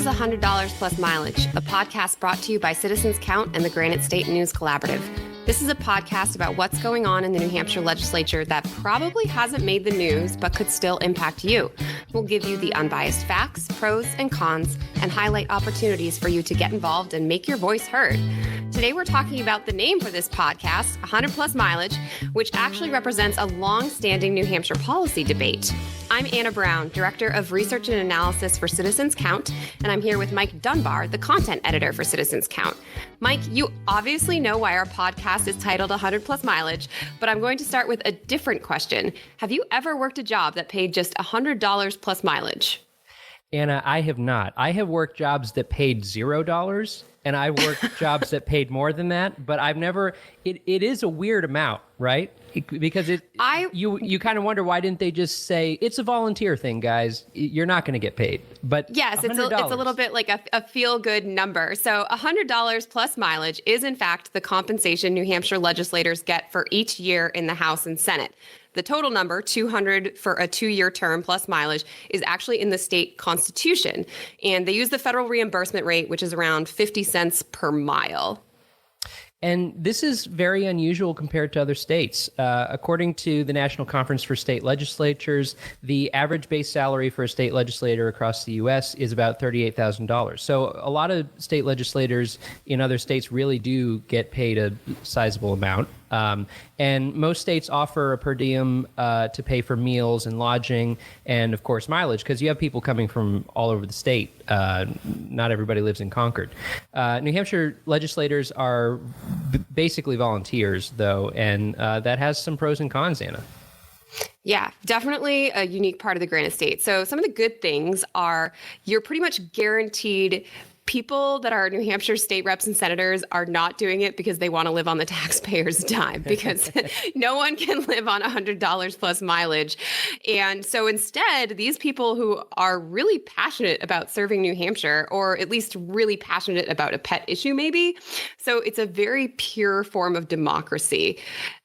is $100 Plus Mileage, a podcast brought to you by Citizens Count and the Granite State News Collaborative. This is a podcast about what's going on in the New Hampshire legislature that probably hasn't made the news but could still impact you. We'll give you the unbiased facts, pros and cons, and highlight opportunities for you to get involved and make your voice heard. Today we're talking about the name for this podcast, 100 Plus Mileage, which actually represents a long-standing New Hampshire policy debate. I'm Anna Brown, Director of Research and Analysis for Citizens Count, and I'm here with Mike Dunbar, the content editor for Citizens Count. Mike, you obviously know why our podcast is titled 100 Plus Mileage, but I'm going to start with a different question. Have you ever worked a job that paid just $100 plus mileage? Anna, I have not. I have worked jobs that paid $0, and I worked jobs that paid more than that, but I've never, it is a weird amount, right? Because you kind of wonder, why didn't they just say, it's a volunteer thing, guys, you're not going to get paid. But yes, it's a little bit like a feel-good number. So $100 plus mileage is in fact the compensation New Hampshire legislators get for each year in the House and Senate. The total number, 200 for a 2-year term plus mileage, is actually in the state constitution. And they use the federal reimbursement rate, which is around 50 cents per mile. And this is very unusual compared to other states. According to the National Conference for State Legislatures, the average base salary for a state legislator across the U.S. is about $38,000. So a lot of state legislators in other states really do get paid a sizable amount. And most states offer a per diem to pay for meals and lodging and, of course, mileage, because you have people coming from all over the state. Not everybody lives in Concord. New Hampshire legislators are basically volunteers, though, and that has some pros and cons, Anna. Yeah, definitely a unique part of the Granite State. So some of the good things are you're pretty much guaranteed. People that are New Hampshire state reps and senators are not doing it because they want to live on the taxpayers' dime, because no one can live on $100 plus mileage. And so instead, these people who are really passionate about serving New Hampshire, or at least really passionate about a pet issue maybe, so it's a very pure form of democracy.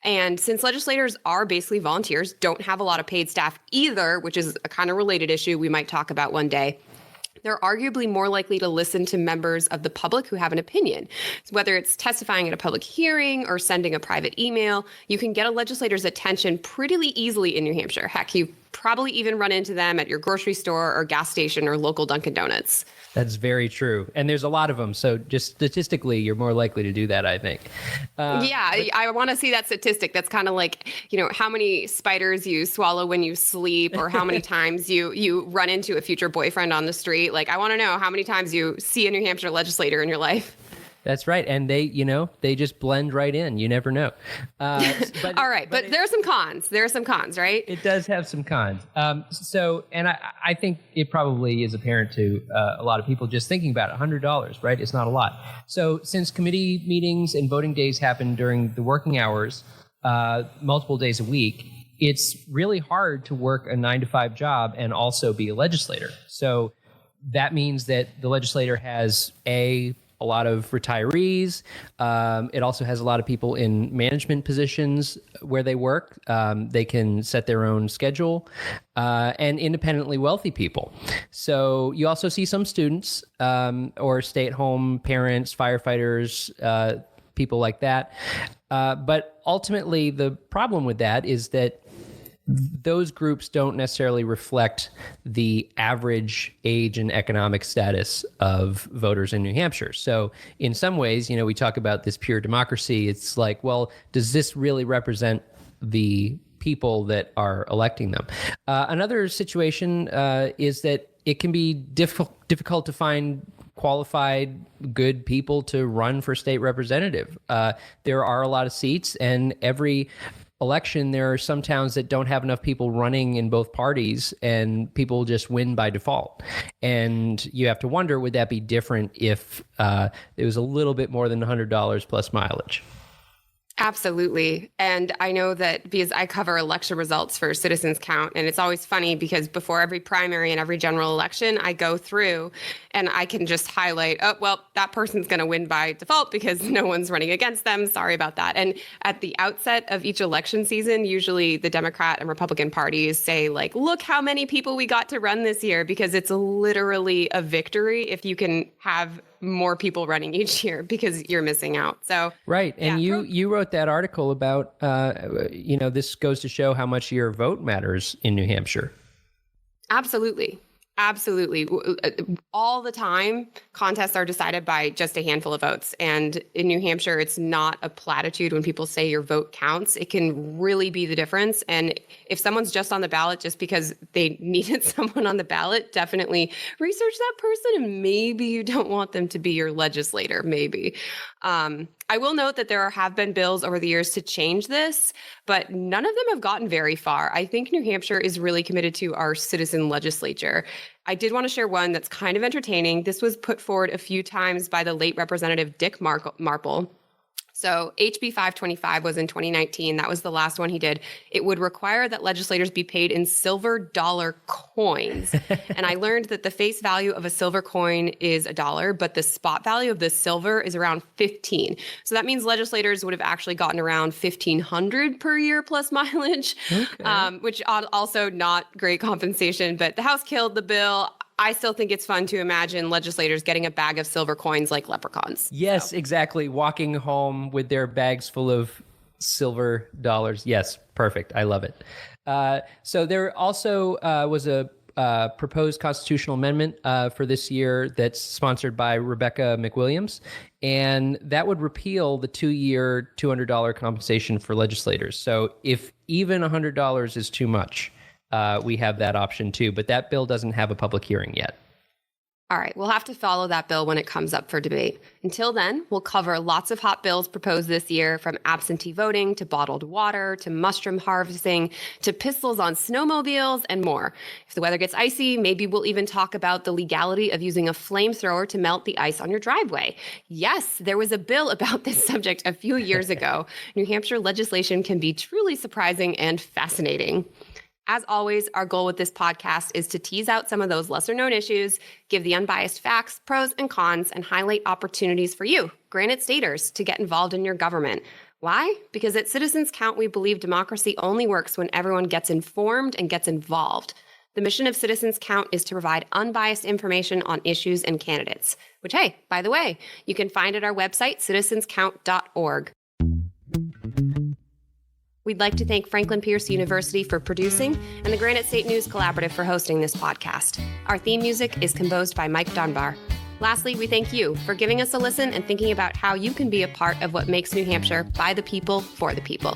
And since legislators are basically volunteers, don't have a lot of paid staff either, which is a kind of related issue we might talk about one day, they're arguably more likely to listen to members of the public who have an opinion. So whether it's testifying at a public hearing or sending a private email, you can get a legislator's attention pretty easily in New Hampshire. Heck, you probably even run into them at your grocery store or gas station or local Dunkin' Donuts. That's very true. And there's a lot of them. So just statistically, you're more likely to do that, I think. I want to see that statistic. That's kind of like, how many spiders you swallow when you sleep, or how many times you run into a future boyfriend on the street. Like, I want to know how many times you see a New Hampshire legislator in your life. That's right. And they just blend right in. You never know. But, all right. But there are some cons. There are some cons, right? It does have some cons. I think it probably is apparent to a lot of people just thinking about it. $100, right? It's not a lot. So since committee meetings and voting days happen during the working hours, multiple days a week, it's really hard to work a 9-to-5 job and also be a legislator. So that means that the legislator has a lot of retirees. It also has a lot of people in management positions where they work. They can set their own schedule, and independently wealthy people. So you also see some students or stay-at-home parents, firefighters, people like that. But ultimately, the problem with that is that those groups don't necessarily reflect the average age and economic status of voters in New Hampshire. So in some ways, we talk about this pure democracy. It's like, well, does this really represent the people that are electing them? Another situation is that it can be difficult to find qualified, good people to run for state representative. There are a lot of seats, and every election, there are some towns that don't have enough people running in both parties, and people just win by default. And you have to wonder, would that be different if it was a little bit more than $100 plus mileage? Absolutely. And I know that because I cover election results for Citizens Count, and it's always funny because before every primary and every general election, I go through and I can just highlight, oh, well, that person's going to win by default because no one's running against them. Sorry about that. And at the outset of each election season, usually the Democrat and Republican parties say, like, look how many people we got to run this year, because it's literally a victory if you can have more people running each year because you're missing out. So right. And you wrote that article about, this goes to show how much your vote matters in New Hampshire. Absolutely. Absolutely. All the time, contests are decided by just a handful of votes. And in New Hampshire, it's not a platitude when people say your vote counts. It can really be the difference. And if someone's just on the ballot just because they needed someone on the ballot, definitely research that person. And maybe you don't want them to be your legislator, maybe. I will note that there have been bills over the years to change this, but none of them have gotten very far. I think New Hampshire is really committed to our citizen legislature. I did want to share one that's kind of entertaining. This was put forward a few times by the late Representative Dick Marple. So HB 525 was in 2019. That was the last one he did. It would require that legislators be paid in silver dollar coins. And I learned that the face value of a silver coin is $1, but the spot value of the silver is around 15. So that means legislators would have actually gotten around 1,500 per year plus mileage, which also not great compensation. But the House killed the bill. I still think it's fun to imagine legislators getting a bag of silver coins like leprechauns. Yes, exactly. Walking home with their bags full of silver dollars. Yes, perfect. I love it. So there also was a proposed constitutional amendment for this year that's sponsored by Rebecca McWilliams, and that would repeal the 2-year $200 compensation for legislators. So if even $100 is too much, we have that option too, but that bill doesn't have a public hearing yet. All right, we'll have to follow that bill when it comes up for debate. Until then, we'll cover lots of hot bills proposed this year, from absentee voting to bottled water to mushroom harvesting to pistols on snowmobiles and more. If the weather gets icy, maybe we'll even talk about the legality of using a flamethrower to melt the ice on your driveway. Yes, there was a bill about this subject a few years ago. New Hampshire legislation can be truly surprising and fascinating. As always, our goal with this podcast is to tease out some of those lesser-known issues, give the unbiased facts, pros and cons, and highlight opportunities for you, Granite Staters, to get involved in your government. Why? Because at Citizens Count, we believe democracy only works when everyone gets informed and gets involved. The mission of Citizens Count is to provide unbiased information on issues and candidates, which, hey, by the way, you can find at our website, citizenscount.org. We'd like to thank Franklin Pierce University for producing and the Granite State News Collaborative for hosting this podcast. Our theme music is composed by Mike Dunbar. Lastly, we thank you for giving us a listen and thinking about how you can be a part of what makes New Hampshire by the people, for the people.